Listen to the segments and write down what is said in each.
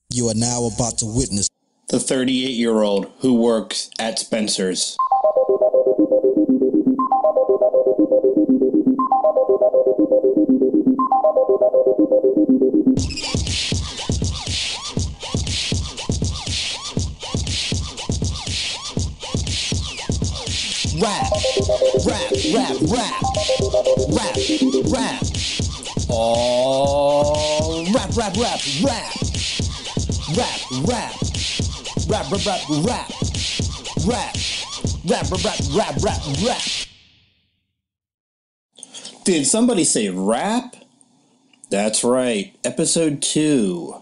You are now about to witness the 38-year-old who works at Spencer's. Rap, rap, rap, rap, rap, rap. Oh, rap, rap, rap, rap, rap, rap, rap, rap, rap, rap, rap, rap, rap, rap, rap, rap. Did somebody say rap? That's right. Episode 2.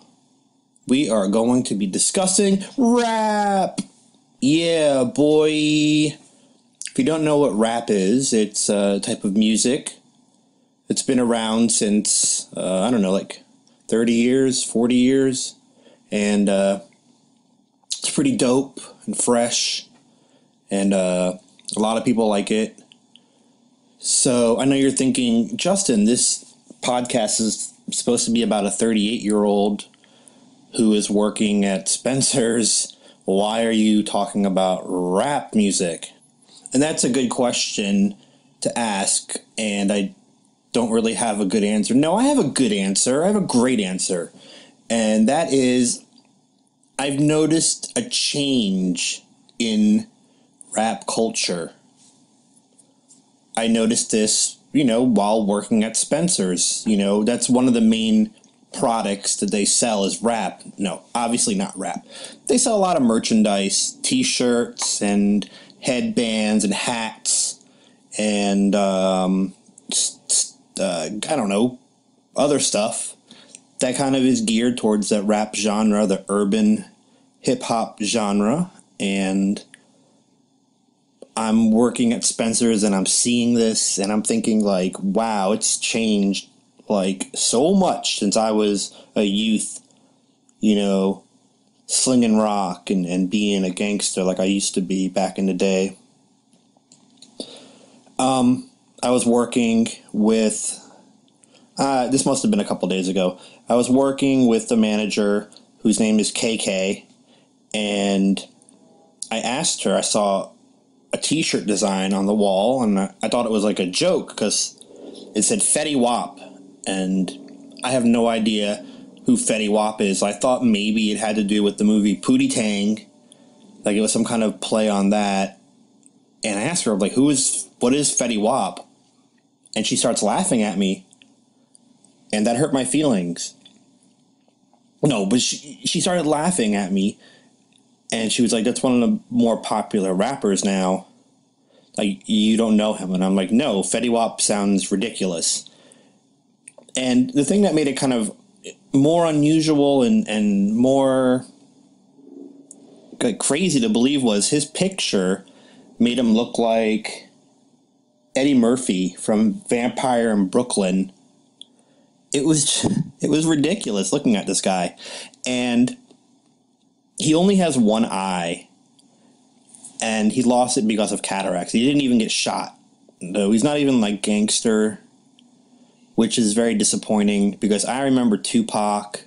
We are going to be discussing rap. Yeah, boy. If you don't know what rap is, it's a type of music. It's been around since, 30 years, 40 years. And it's pretty dope and fresh. And a lot of people like it. So I know you're thinking, Justin, this podcast is supposed to be about a 38-year-old who is working at Spencer's. Why are you talking about rap music? And that's a good question to ask, and I don't really have a good answer. No, I have a good answer. I have a great answer. And that is, I've noticed a change in rap culture. I noticed this, while working at Spencer's. That's one of the main products that they sell is rap. No, obviously not rap. They sell a lot of merchandise, t-shirts and headbands and hats and other stuff that kind of is geared towards that rap genre, the urban hip-hop genre. And I'm working at Spencer's and I'm seeing this and I'm thinking like, wow, it's changed like so much since I was a youth, slinging rock and being a gangster like I used to be back in the day. I was working with, this must have been a couple days ago. I was working with the manager whose name is KK, and I asked her, I saw a t-shirt design on the wall, and I thought it was like a joke because it said Fetty Wap, and I have no idea who Fetty Wap is. I thought maybe it had to do with the movie Pootie Tang, like it was some kind of play on that. And I asked her, like, what is Fetty Wap? And she starts laughing at me, and that hurt my feelings. No, but she started laughing at me, and she was like, that's one of the more popular rappers now. Like, you don't know him. And I'm like, no, Fetty Wap sounds ridiculous. And the thing that made it kind of more unusual and more like crazy to believe was his picture made him look like Eddie Murphy from Vampire in Brooklyn. It was ridiculous looking at this guy. And he only has one eye, and he lost it because of cataracts. He didn't even get shot. No, he's not even like gangster, which is very disappointing because I remember Tupac.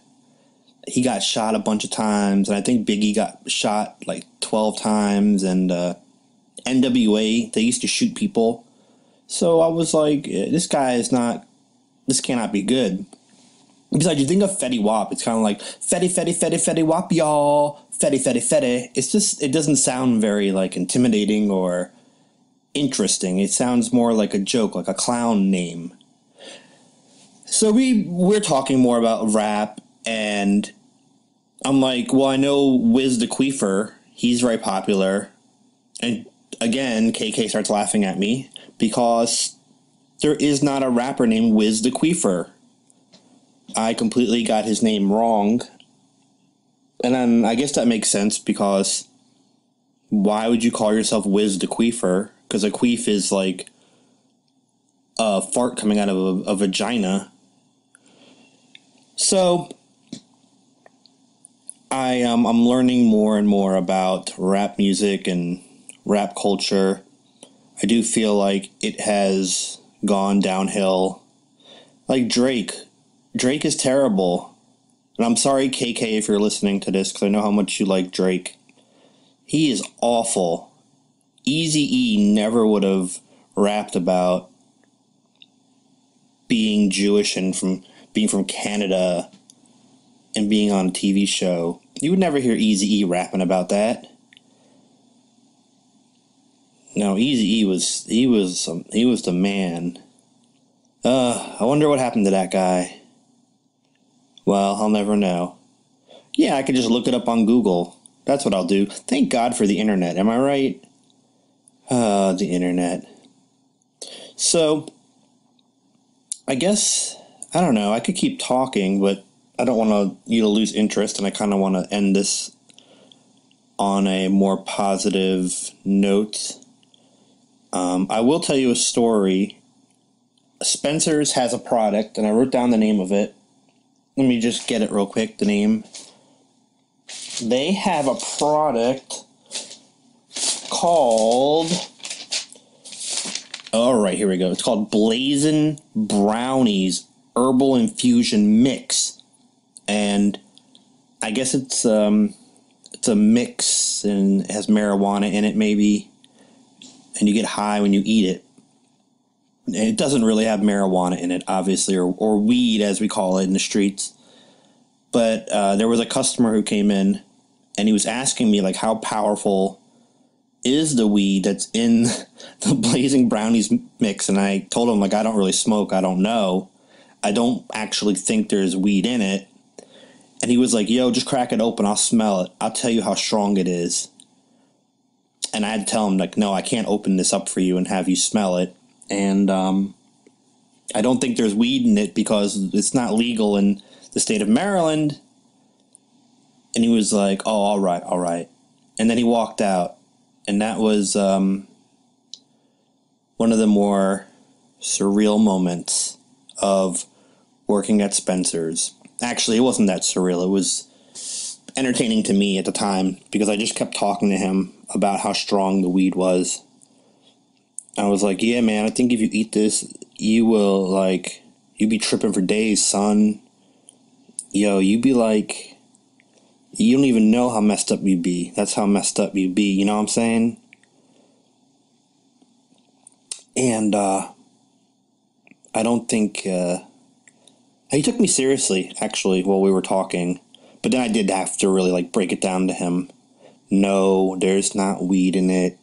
He got shot a bunch of times, and I think Biggie got shot like 12 times, and NWA, they used to shoot people. So I was like, this cannot be good. Besides, you think of Fetty Wap, it's kind of like, Fetty Wap, y'all. Fetty. It's just, it doesn't sound very like intimidating or interesting. It sounds more like a joke, like a clown name. So we're talking more about rap, and I'm like, well, I know Wiz the Queefer, he's very popular. And again, KK starts laughing at me because there is not a rapper named Wiz the Queefer. I completely got his name wrong. And then I guess that makes sense because why would you call yourself Wiz the Queefer? Because a queef is like a fart coming out of a vagina. So I'm learning more and more about rap music and rap culture. I do feel like it has gone downhill. Like Drake is terrible. And I'm sorry, KK, if you're listening to this, because I know how much you like Drake. He is awful. Eazy-E never would have rapped about being Jewish and from being from Canada and being on a TV show. You would never hear Eazy-E rapping about that. No, Eazy-E was the man. I wonder what happened to that guy. Well, I'll never know. Yeah, I could just look it up on Google. That's what I'll do. Thank God for the internet. Am I right? The internet. So, I guess, I don't know. I could keep talking, but I don't want you to lose interest, and I kind of want to end this on a more positive note. I will tell you a story. Spencer's has a product, and I wrote down the name of it. Let me just get it real quick, the name. They have a product called... All right, here we go. It's called Blazin' Brownies Herbal Infusion Mix. And I guess it's a mix, and it has marijuana in it, maybe. And you get high when you eat it. And it doesn't really have marijuana in it, obviously, or weed, as we call it in the streets. But there was a customer who came in, and he was asking me, like, how powerful is the weed that's in the Blazing Brownies mix? And I told him, like, I don't really smoke. I don't know. I don't actually think there's weed in it. And he was like, yo, just crack it open. I'll smell it. I'll tell you how strong it is. And I had to tell him, like, no, I can't open this up for you and have you smell it. And I don't think there's weed in it because it's not legal in the state of Maryland. And he was like, oh, all right. And then he walked out. And that was one of the more surreal moments of working at Spencer's. Actually, it wasn't that surreal. It was entertaining to me at the time because I just kept talking to him about how strong the weed was. I was like, yeah, man, I think if you eat this, you'll be tripping for days, son. Yo, you'd be like, you don't even know how messed up you'd be. That's how messed up you'd be, you know what I'm saying? And I don't think, he took me seriously, actually, while we were talking. But then I did have to really, like, break it down to him. No, there's not weed in it.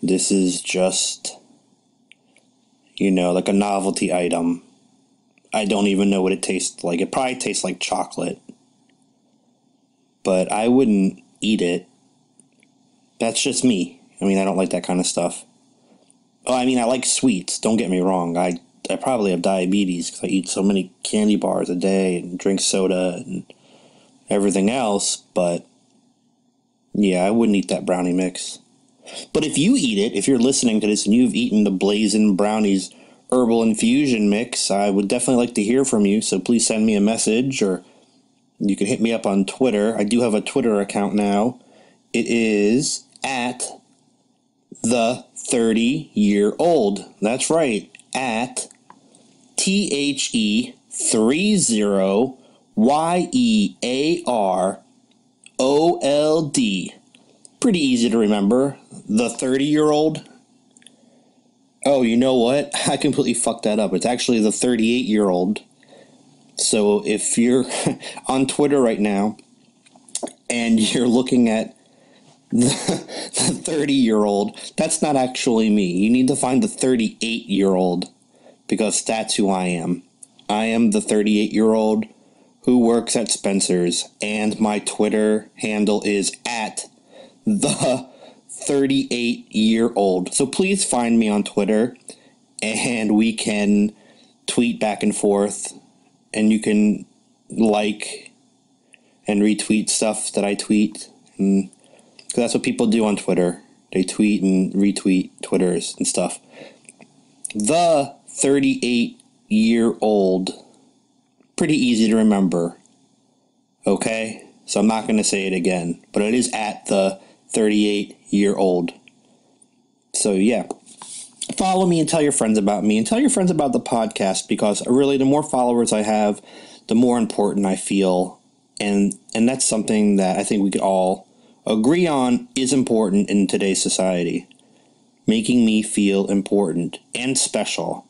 This is just, like a novelty item. I don't even know what it tastes like. It probably tastes like chocolate. But I wouldn't eat it. That's just me. I mean, I don't like that kind of stuff. Oh, I mean, I like sweets. Don't get me wrong. I probably have diabetes because I eat so many candy bars a day and drink soda and everything else. But, yeah, I wouldn't eat that brownie mix. But if you eat it, if you're listening to this and you've eaten the Blazin' Brownies Herbal Infusion Mix, I would definitely like to hear from you. So please send me a message, or you can hit me up on Twitter. I do have a Twitter account now. It is at the 30-year-old. That's right. At THE30YEAROLD. Pretty easy to remember. The 30-year-old. Oh, you know what? I completely fucked that up. It's actually the 38-year-old. So if you're on Twitter right now and you're looking at the 30-year-old, that's not actually me. You need to find the 38-year-old because that's who I am. I am the 38-year-old who works at Spencer's, and my Twitter handle is at the 38-year-old. So please find me on Twitter and we can tweet back and forth, and you can like and retweet stuff that I tweet. And that's what people do on Twitter. They tweet and retweet Twitters and stuff. The 38-year-old. Pretty easy to remember. Okay? So I'm not going to say it again. But it is at the 38-year-old. So yeah. Follow me and tell your friends about me. And tell your friends about the podcast, because really the more followers I have, the more important I feel. And that's something that I think we could all agree on is important in today's society. Making me feel important and special.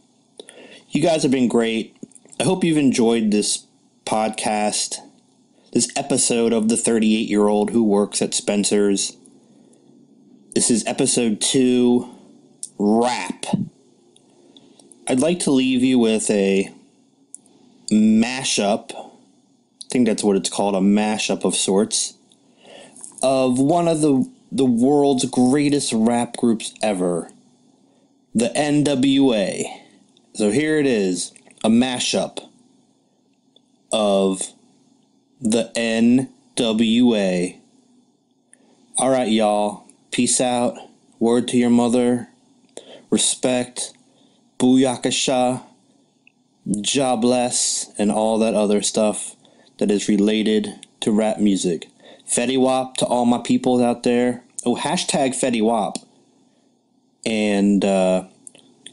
You guys have been great. I hope you've enjoyed this podcast, this episode of the 38-year-old who works at Spencer's. This is episode 2, Rap. I'd like to leave you with a mashup, I think that's what it's called, a mashup of sorts, of one of the world's greatest rap groups ever, the NWA. So here it is, a mashup of the NWA. Alright, y'all. Peace out. Word to your mother. Respect. Booyakasha. God bless. And all that other stuff that is related to rap music. Fetty Wap to all my people out there. Oh, hashtag Fetty Wap. And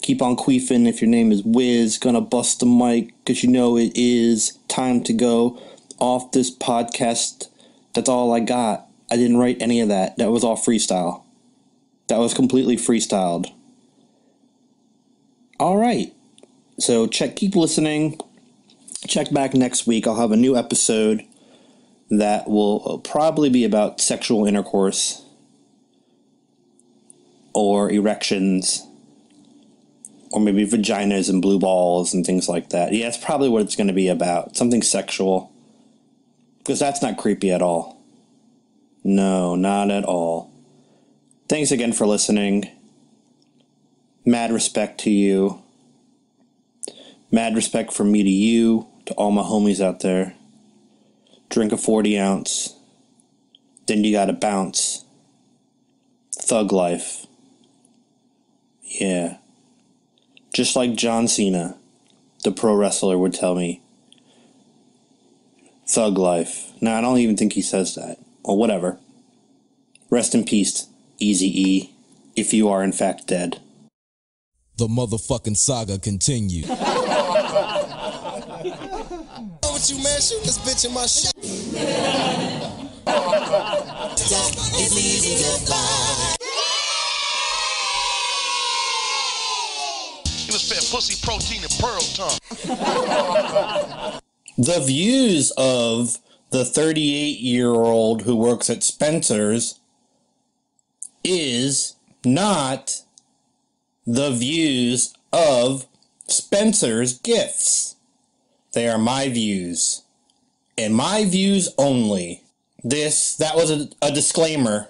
keep on queefing if your name is Wiz. Gonna bust the mic because you know it is time to go off this podcast. That's all I got. I didn't write any of that. That was all freestyle. That was completely freestyled. All right. So keep listening. Check back next week. I'll have a new episode that will probably be about sexual intercourse or erections or maybe vaginas and blue balls and things like that. Yeah, that's probably what it's going to be about. Something sexual. Because that's not creepy at all. No, not at all. Thanks again for listening. Mad respect to you. Mad respect from me to you, to all my homies out there. Drink a 40 ounce. Then you gotta bounce. Thug life. Yeah. Just like John Cena, the pro wrestler, would tell me. Thug life. No, I don't even think he says that. Well, whatever. Rest in peace, Eazy-E, if you are in fact dead. The motherfucking saga continues. What you, man? Shoot this bitch in my shit. It's easy to find. He was fed pussy, protein, and pearl tongue. The views of the 38-year-old who works at Spencer's is not the views of Spencer's Gifts. They are my views. And my views only. That was a disclaimer.